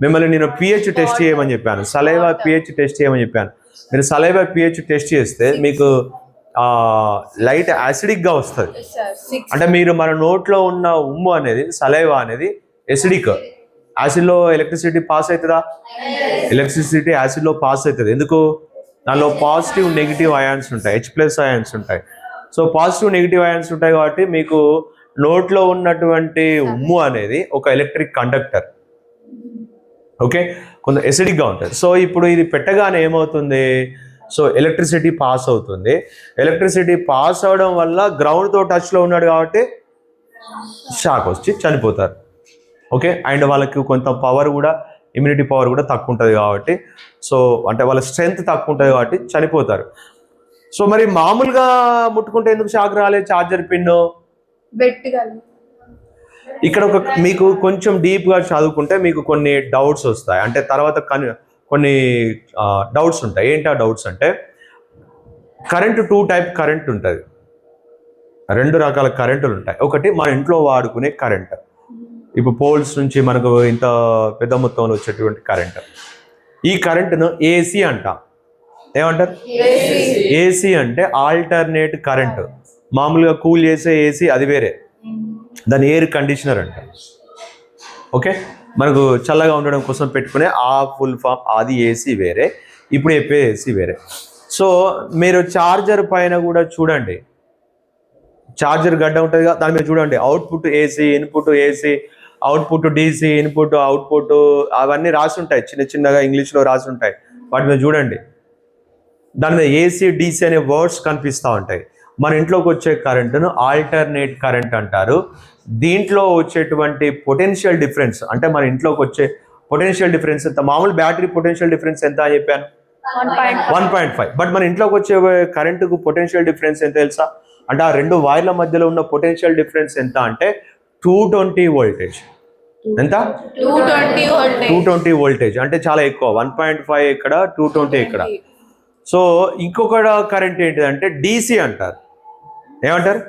మిమ్మల్ని నేను pH టెస్ట్ చేయమని చెప్పాను, సలైవా pH టెస్ట్ చేయమని చెప్పాను. మీరు సలైవా pH టెస్ట్ చేస్తే మీకు లైట్ యాసిడిక్గా వస్తుంది. అంటే మన నోట్లో ఉన్న ఉమ్ము అనేది, సలైవా అనేది ఎసిడిక్. యాసిడ్లో ఎలక్ట్రిసిటీ పాస్ అవుతుందా? ఎలక్ట్రిసిటీ యాసిడ్లో పాస్ అవుతుంది. ఎందుకు? దానిలో పాజిటివ్ నెగిటివ్ అయాన్స్ ఉంటాయి, H+ అయాన్స్ ఉంటాయి. సో పాజిటివ్ నెగిటివ్ అయాన్స్ ఉంటాయి కాబట్టి మీకు నోట్లో ఉన్నటువంటి ఉమ్ము అనేది ఒక ఎలక్ట్రిక్ కండక్టర్. ఓకే, కొంత ఎసిడిక్గా ఉంటుంది. సో ఇప్పుడు ఇది పెట్టగానే ఏమవుతుంది, సో ఎలక్ట్రిసిటీ పాస్ అవుతుంది. ఎలక్ట్రిసిటీ పాస్ అవడం వల్ల గ్రౌండ్తో టచ్లో ఉన్నాడు కాబట్టి షాక్ వచ్చి చనిపోతారు. ఓకే, అండ్ వాళ్ళకి కొంత పవర్ కూడా, ఇమ్యూనిటీ పవర్ కూడా తక్కువ ఉంటుంది కాబట్టి, సో అంటే వాళ్ళ స్ట్రెంగ్త్ తక్కువ ఉంటుంది కాబట్టి చనిపోతారు. సో మరి మామూలుగా ముట్టుకుంటే ఎందుకు షాక్ రాలేదు చార్జర్ పిన్? ఇక్కడ మీకు కొంచెం డీప్గా చదువుకుంటే మీకు కొన్ని డౌట్స్ వస్తాయి. అంటే తర్వాత కొన్ని డౌట్స్ ఉంటాయి. ఏంటి ఆ డౌట్స్ అంటే, కరెంట్ 2 టైప్ కరెంట్ ఉంటుంది, 2 రకాల కరెంటులు ఉంటాయి. ఒకటి మన ఇంట్లో వాడుకునే కరెంట్, ఇప్పుడు పోల్స్ నుంచి మనకు ఇంత పెద్ద మొత్తంలో వచ్చేటువంటి కరెంట్. ఈ కరెంటును ఏసీ అంటాం. ఏమంటారు? ఏసీ అంటే ఆల్టర్నేట్ కరెంట్. మామూలుగా కూల్ చేసే ఏసీ అది వేరే, దాని ఎయిర్ కండిషనర్ అంటారు. ఓకే, మనకు చల్లగా ఉండడం కోసం పెట్టుకునే ఆ ఫుల్ ఫామ్ అది ఏసీ వేరే, ఇప్పుడు చెప్పే ఏసీ వేరే. సో మీరు చార్జర్ పైన కూడా చూడండి, చార్జర్ గడ్డ ఉంటుంది కదా, దాని మీద చూడండి output AC, input AC, output DC, input output, అవన్నీ రాసి ఉంటాయి, చిన్నగా ఇంగ్లీష్లో రాసి ఉంటాయి. వాటి మీద చూడండి, దాని మీద ఏసీ డీసీ అనే వర్డ్స్ కనిపిస్తూ ఉంటాయి. మన ఇంట్లోకి వచ్చే కరెంటును ఆల్టర్నేట్ కరెంట్ అంటారు. దీంట్లో వచ్చేటువంటి పొటెన్షియల్ డిఫరెన్స్, అంటే మన ఇంట్లోకి వచ్చే పొటెన్షియల్ డిఫరెన్స్ ఎంత, మామూలు బ్యాటరీ పొటెన్షియల్ డిఫరెన్స్ ఎంత అని చెప్పాను, 1.5. బట్ మన ఇంట్లోకి వచ్చే కరెంటుకు పొటెన్షియల్ డిఫరెన్స్ ఎంత తెలుసా? అంటే ఆ 2 వైర్ల మధ్యలో ఉన్న పొటెన్షియల్ డిఫరెన్స్ ఎంత అంటే 220 వోల్టేజ్. ఎంత? 220 వోల్టేజ్ అంటే చాలా ఎక్కువ. 1.5 ఇక్కడ, 220 ఇక్కడ. సో ఇంకొక కరెంట్ ఏంటిదంటే డీసీ అంటారు. ఏమంటారు?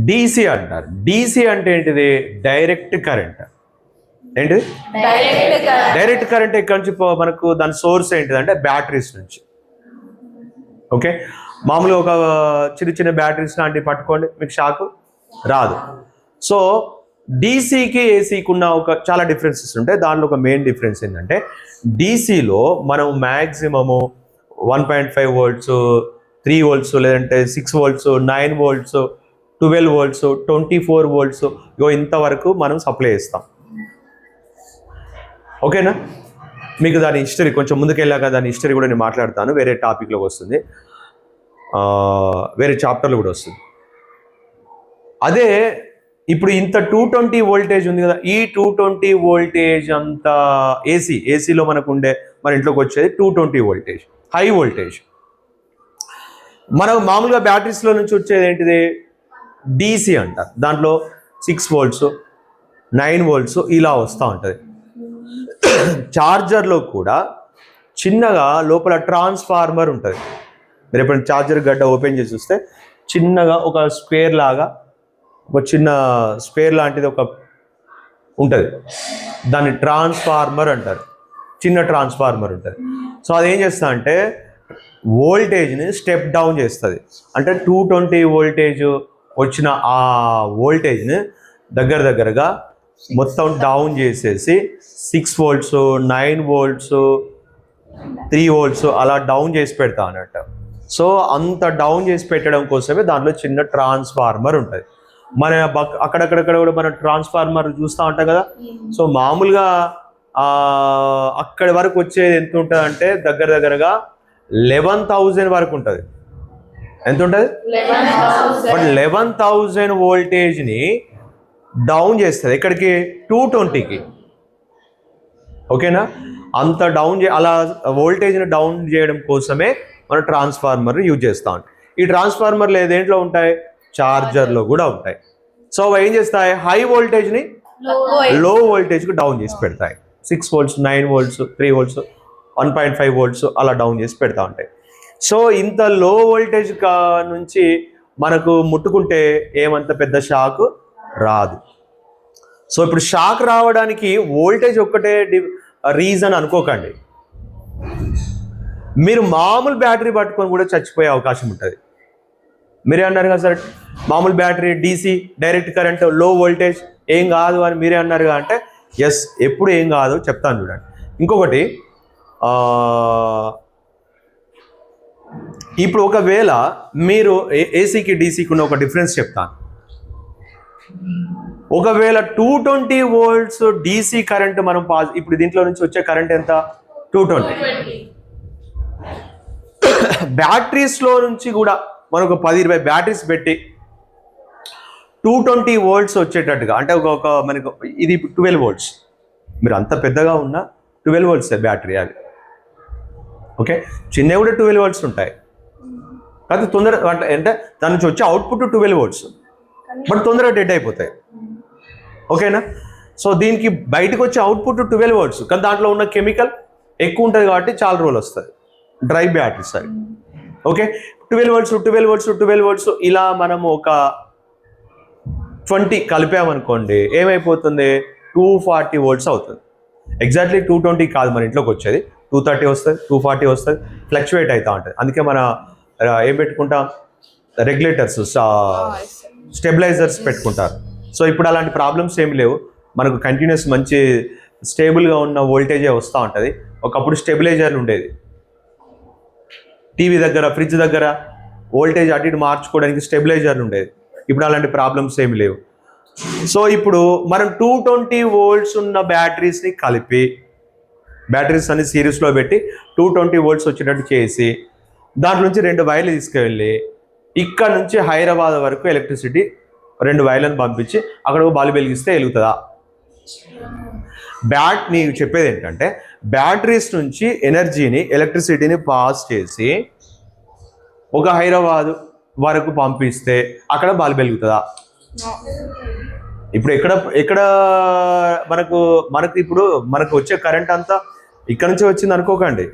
డీసీ అంటారు. డీసీ అంటే ఏంటిది? Direct current. ఏంటిది? డైరెక్ట్ కరెంట్ ఎక్కడి నుంచి మనకు దాని సోర్స్ ఏంటిదంటే బ్యాటరీస్ నుంచి. ఓకే, మామూలుగా ఒక చిన్న బ్యాటరీస్ లాంటివి పట్టుకోండి, మీకు షాక్ రాదు. సో డీసీకి ఏసీకి ఉన్న ఒక చాలా డిఫరెన్సెస్ ఉంటాయి. దాంట్లో ఒక మెయిన్ డిఫరెన్స్ ఏంటంటే డీసీలో మనం మ్యాక్సిమము 1.5 వోల్ట్స్, 3 వోల్ట్స్, లేదంటే 6 వోల్ట్స్, 9 వోల్ట్స్, 12 వోల్ట్స్, 24 వోల్ట్స్ ఇంతవరకు మనం సప్లై చేస్తాం. ఓకేనా? మీకు దాని హిస్టరీ కొంచెం ముందుకెళ్ళాక దాని హిస్టరీ కూడా నేను మాట్లాడతాను, వేరే టాపిక్లోకి వస్తుంది, వేరే చాప్టర్లో కూడా వస్తుంది. అదే ఇప్పుడు ఇంత 220 వోల్టేజ్ ఉంది కదా, ఈ 220 వోల్టేజ్ అంతా ఏసీలో మనకు ఉండే మన ఇంట్లోకి వచ్చేది 220 వోల్టేజ్, హై వోల్టేజ్. మనం మామూలుగా బ్యాటరీస్లో నుంచి వచ్చేది ఏంటిది, డీసీ అంటారు. దాంట్లో 6 వోల్ట్స్, 9 వోల్ట్స్ ఇలా వస్తూ ఉంటుంది. చార్జర్లో కూడా చిన్నగా లోపల ట్రాన్స్ఫార్మర్ ఉంటుంది. మీరు ఎప్పుడైనా చార్జర్ గడ్డ ఓపెన్ చేసి చూస్తే చిన్నగా ఒక స్క్వేర్ లాగా, ఒక చిన్న స్క్వేర్ లాంటిది ఒక ఉంటుంది, దాన్ని ట్రాన్స్ఫార్మర్ అంటారు. చిన్న ట్రాన్స్ఫార్మర్ ఉంటుంది. సో అదేం చేస్తా అంటే వోల్టేజ్ని స్టెప్ డౌన్ చేస్తుంది. అంటే 220 వోల్టేజ్ వచ్చిన ఆ వోల్టేజ్ని దగ్గరగా మొత్తం డౌన్ చేసేసి 6 వోల్ట్స్, 9 వోల్ట్స్, 3 వోల్ట్స్ అలా డౌన్ చేసి పెడతా అన్నట్టు. సో అంత డౌన్ చేసి పెట్టడం కోసమే దాంట్లో చిన్న ట్రాన్స్ఫార్మర్ ఉంటుంది. మన అక్కడక్కడ కూడా మన ట్రాన్స్ఫార్మర్ చూస్తూ ఉంటాం కదా. సో మామూలుగా అక్కడి వరకు వచ్చేది ఎంత ఉంటుంది అంటే దగ్గరగా 11,000 వరకు ఉంటుంది. ఎంత ఉంటుంది? బట్ 11,000 వోల్టేజ్ని డౌన్ చేస్తుంది. ఎక్కడికి? 220కి. ఓకేనా? అంత అలా వోల్టేజ్ని డౌన్ చేయడం కోసమే మనం ట్రాన్స్ఫార్మర్ యూజ్ చేస్తూ ఉంటాం. ఈ ట్రాన్స్ఫార్మర్లు దేంట్లో ఉంటాయి? చార్జర్లో కూడా ఉంటాయి. సో అవి ఏం చేస్తాయి? హై వోల్టేజ్ని లో వోల్టేజ్కి డౌన్ చేసి పెడతాయి. 6 వోల్ట్స్, 9 వోల్ట్స్, 3 వోల్ట్స్, 1.5 వోల్ట్స్ అలా డౌన్ చేసి పెడతా ఉంటాయి. సో ఇంత లో వోల్టేజ్ నుంచి మనకు ముట్టుకుంటే ఏమంత పెద్ద షాక్ రాదు. సో ఇప్పుడు షాక్ రావడానికి వోల్టేజ్ ఒక్కటే రీజన్ అనుకోకండి. మీరు మామూలు బ్యాటరీ పట్టుకొని కూడా చచ్చిపోయే అవకాశం ఉంటుంది. మీరే అన్నారు కదా సార్, మామూలు బ్యాటరీ డీసీ డైరెక్ట్ కరెంట్ లో వోల్టేజ్ ఏం కాదు అని మీరే అన్నారుగా. అంటే ఎస్, ఎప్పుడు ఏం కాదు చెప్తాను చూడండి. ఇంకొకటి, ఇప్పుడు ఒకవేళ మీరు ఏసీకి డీసీకి ఉన్న ఒక డిఫరెన్స్ చెప్తాను. ఒకవేళ 220 వోల్ట్స్ డీసీ కరెంట్ మనం ఇప్పుడు దీంట్లో నుంచి వచ్చే కరెంట్ ఎంత? 220. బ్యాటరీస్లో నుంచి కూడా మనకు 10-20 బ్యాటరీస్ పెట్టి 220 వోల్ట్స్ వచ్చేటట్టుగా, అంటే ఒక మనకు ఇది 12 వోల్ట్స్, మీరు అంత పెద్దగా ఉన్న 12 వోల్ట్స్ బ్యాటరీ అది. ఓకే, చిన్నవి కూడా 12 వోల్ట్స్ ఉంటాయి. కాకపోతే తొందరగా అంటే దాని నుంచి వచ్చే అవుట్పుట్ 12 వోల్ట్స్, బట్ తొందరగా డెడ్ అయిపోతాయి. ఓకేనా? సో దీనికి బయటకు వచ్చే అవుట్పుట్ 12 వోల్ట్స్, కానీ దాంట్లో ఉన్న కెమికల్ ఎక్కువ ఉంటుంది కాబట్టి చాలా రోజులు వస్తుంది. డ్రై బ్యాటరీస్ అవి. ఓకే, 12 వోల్ట్స్ ఇలా మనము ఒక 20 కలిపామనుకోండి, ఏమైపోతుంది? 240 వోల్ట్స్ అవుతుంది. ఎగ్జాక్ట్లీ 220 కాదు మన ఇంట్లోకి వచ్చేది, 230 వస్తుంది, 240 వస్తుంది, ఫ్లక్చువేట్ అవుతూ ఉంటుంది. అందుకే మన ఏం పెట్టుకుంటాం? రెగ్యులేటర్స్, స్టెబిలైజర్స్ పెట్టుకుంటారు. సో ఇప్పుడు అలాంటి ప్రాబ్లమ్స్ ఏమి లేవు. మనకు కంటిన్యూస్ మంచి స్టేబుల్గా ఉన్న వోల్టేజే వస్తూ ఉంటుంది. ఒకప్పుడు స్టెబిలైజర్లు ఉండేది టీవీ దగ్గర, ఫ్రిడ్జ్ దగ్గర వోల్టేజ్ అటు ఇటు మార్చుకోవడానికి స్టెబిలైజర్లు ఉండేది. ఇప్పుడు అలాంటి ప్రాబ్లమ్స్ ఏమి లేవు. సో ఇప్పుడు మనం 220 వోల్ట్స్ ఉన్న బ్యాటరీస్ని కలిపి, బ్యాటరీస్ అన్ని సిరీస్లో పెట్టి 220 వోల్ట్స్ వచ్చేటట్టు చేసి దాంట్లో నుంచి 2 వైర్లు తీసుకువెళ్ళి ఇక్కడ నుంచి హైదరాబాద్ వరకు ఎలక్ట్రిసిటీ 2 వైర్లను పంపించి అక్కడ బల్బు వెలిగిస్తే వెలుగుతుందా? నీకు చెప్పేది ఏంటంటే బ్యాటరీస్ నుంచి ఎనర్జీని, ఎలక్ట్రిసిటీని పాస్ చేసి ఒక హైదరాబాద్ వరకు పంపిస్తే అక్కడ బల్బు వెలుగుతుందా? ఇప్పుడు ఎక్కడ మనకు ఇప్పుడు మనకు వచ్చే కరెంట్ అంతా ఇక్కడ నుంచే వచ్చింది అనుకోకండి,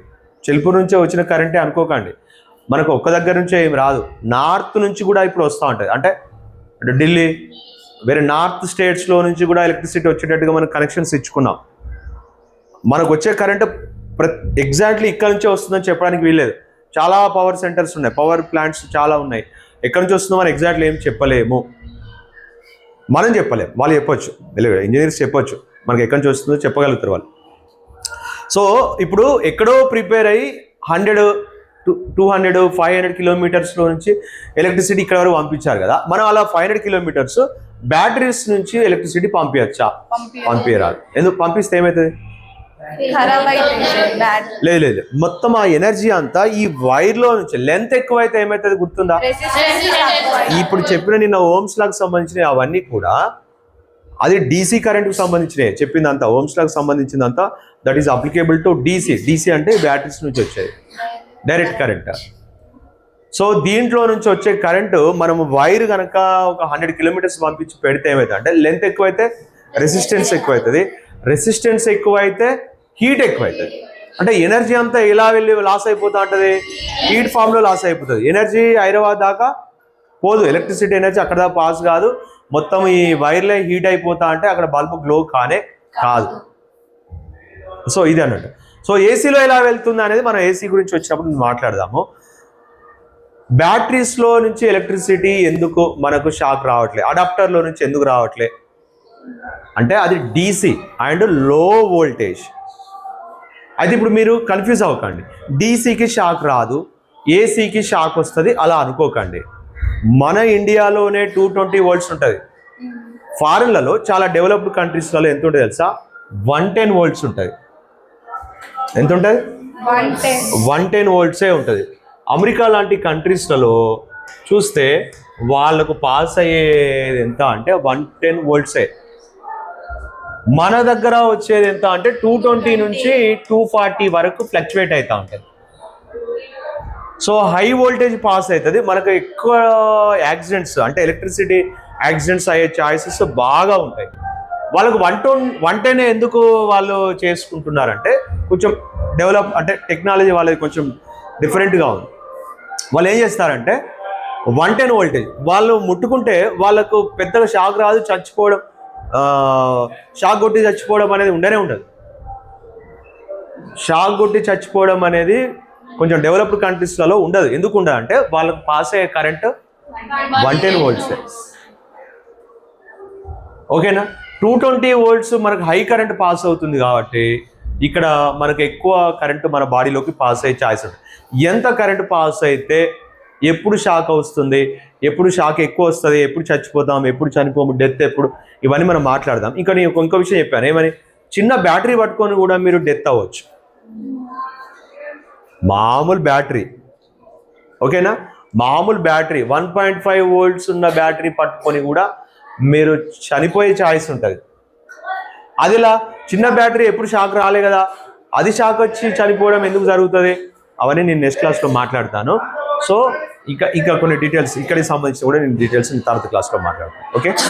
చెల్పూరు నుంచే వచ్చిన కరెంటే అనుకోకండి. మనకు ఒక్క దగ్గర నుంచే ఏమి రాదు, నార్త్ నుంచి కూడా ఇప్పుడు వస్తూ ఉంటుంది. అంటే ఢిల్లీ, వేరే నార్త్ స్టేట్స్లో నుంచి కూడా ఎలక్ట్రిసిటీ వచ్చేటట్టుగా మనం కనెక్షన్స్ ఇచ్చుకున్నాం. మనకు వచ్చే కరెంట్ ఎగ్జాక్ట్లీ ఇక్కడ నుంచే వస్తుందని చెప్పడానికి వీల్లేదు. చాలా పవర్ సెంటర్స్ ఉన్నాయి, పవర్ ప్లాంట్స్ చాలా ఉన్నాయి. ఎక్కడి నుంచి వస్తుందో మనం ఎగ్జాక్ట్లీ ఏం చెప్పలేము. మనం చెప్పలేం, వాళ్ళు చెప్పొచ్చు, ఇంజనీర్స్ చెప్పొచ్చు, మనకి ఎక్కడి నుంచి వస్తుందో చెప్పగలుగుతారు వాళ్ళు. సో ఇప్పుడు ఎక్కడో ప్రిపేర్ అయ్యి 100, 200, 500 కిలోమీటర్స్లో నుంచి ఎలక్ట్రిసిటీ ఇక్కడ వరకు పంపించారు కదా, మనం అలా 500 కిలోమీటర్స్ బ్యాటరీస్ నుంచి ఎలక్ట్రిసిటీ పంపించచ్చా? పంపించరాదు. ఎందుకు? పంపిస్తే ఏమవుతుంది? లేదు, మొత్తం ఆ ఎనర్జీ అంతా ఈ వైర్లో నుంచి, లెంత్ ఎక్కువైతే ఏమవుతుంది గుర్తుందా? ఇప్పుడు చెప్పిన నిన్న ఓమ్స్ లాకి సంబంధించిన అవన్నీ కూడా అది డీసీ కరెంట్కి సంబంధించినవి చెప్పిందంతా, ఓమ్స్ లాకి సంబంధించిందంతా that is applicable to DC అంటే బ్యాటరీస్ నుంచి వచ్చేది డైరెక్ట్ కరెంట్. సో దీంట్లో నుంచి వచ్చే కరెంటు మనము వైర్ కనుక ఒక 100 కిలోమీటర్స్ పంపించి పెడితే ఏమవుతుంది అంటే, లెంత్ ఎక్కువైతే రెసిస్టెన్స్ ఎక్కువైతుంది, రెసిస్టెన్స్ ఎక్కువైతే హీట్ ఎక్కువైతుంది. అంటే ఎనర్జీ అంతా ఎలా వెళ్ళి లాస్ అయిపోతూ ఉంటుంది, హీట్ ఫామ్లో లాస్ అయిపోతుంది. ఎనర్జీ హైదరాబాద్ దాకా పోదు, ఎలక్ట్రిసిటీ ఎనర్జీ అక్కడ దాకా పాస్ కాదు, మొత్తం ఈ వైర్లే హీట్ అయిపోతా అంటే అక్కడ బల్బు గ్లో కానే కాదు. సో ఇది అన్నట్టు. సో ఏసీలో ఎలా వెళ్తుంది అనేది మనం ఏసీ గురించి వచ్చినప్పుడు మాట్లాడదాము. బ్యాటరీస్లో నుంచి ఎలక్ట్రిసిటీ ఎందుకు మనకు షాక్ రావట్లే, అడాప్టర్లో నుంచి ఎందుకు రావట్లే అంటే అది డీసీ అండ్ లో వోల్టేజ్. అయితే ఇప్పుడు మీరు కన్ఫ్యూజ్ అవ్వకండి, డీసీకి షాక్ రాదు, ఏసీకి షాక్ వస్తుంది అలా అనుకోకండి. మన ఇండియాలోనే 220 వోల్ట్స్ ఉంటుంది. ఫారిన్లలో చాలా డెవలప్డ్ కంట్రీస్లలో ఎంత ఉంటుంది తెలుసా? 110 వోల్ట్స్ ఉంటుంది. ఎంత ఉంటుంది? 110 వోల్ట్సే ఉంటుంది. అమెరికా లాంటి కంట్రీస్లలో చూస్తే వాళ్ళకు పాస్ అయ్యేది ఎంత అంటే 110 వోల్ట్సే. మన దగ్గర వచ్చేది ఎంత అంటే 220 నుంచి 240 వరకు ఫ్లక్చువేట్ అవుతూ ఉంటుంది. సో హై వోల్టేజ్ పాస్ అవుతుంది. మనకు ఎక్కువ యాక్సిడెంట్స్ అంటే ఎలక్ట్రిసిటీ యాక్సిడెంట్స్ అయ్యే ఛాయిసెస్ బాగా ఉంటాయి. వాళ్ళకు 110 ఎందుకు వాళ్ళు చేసుకుంటున్నారంటే కొంచెం డెవలప్ అంటే టెక్నాలజీ వాళ్ళది కొంచెం డిఫరెంట్గా ఉంది. వాళ్ళు ఏం చేస్తారంటే 110 వోల్టేజ్ వాళ్ళు ముట్టుకుంటే వాళ్ళకు పెద్దగా షాక్ రాదు, చచ్చిపోవడం, షాక్ కొట్టి చచ్చిపోవడం అనేది ఉండదు. షాక్ కొట్టి చచ్చిపోవడం అనేది కొంచెం డెవలప్డ్ కంట్రీస్లలో ఉండదు. ఎందుకు ఉండదు అంటే వాళ్ళకు పాస్ అయ్యే కరెంట్ 110 వోల్ట్స్. ఓకేనా? 220 వోల్ట్స్ మనకు హై కరెంట్ పాస్ అవుతుంది కాబట్టి ఇక్కడ మనకు ఎక్కువ కరెంట్ మన బాడీలోకి పాస్ అయ్యే ఛాయిస్ ఉంటుంది. ఎంత కరెంట్ పాస్ అయితే ఎప్పుడు షాక్ వస్తుంది, ఎప్పుడు షాక్ ఎక్కువ వస్తుంది, ఎప్పుడు చచ్చిపోతాం, ఎప్పుడు చనిపోము, డెత్ ఎప్పుడు, ఇవన్నీ మనం మాట్లాడదాం. ఇంకా నేను ఇంకో విషయం చెప్పాను, ఏమని, చిన్న బ్యాటరీ పట్టుకొని కూడా మీరు డెత్ అవ్వచ్చు. మామూలు బ్యాటరీ, ఓకేనా, మామూలు బ్యాటరీ 1.5 వోల్ట్స్ ఉన్న బ్యాటరీ పట్టుకొని కూడా మీరు చనిపోయే ఛాయిస్ ఉంటుంది. అదిలా చిన్న బ్యాటరీ ఎప్పుడు షాక్ రాలే కదా, అది షాక్ వచ్చి చనిపోవడం ఎందుకు జరుగుతుంది, అవన్నీ నేను నెక్స్ట్ క్లాస్లో మాట్లాడతాను. సో ఇంకా కొన్ని డీటెయిల్స్ ఇక్కడికి సంబంధించి కూడా నేను డీటెయిల్స్ తర్వాత క్లాస్లో మాట్లాడతాను. ఓకే.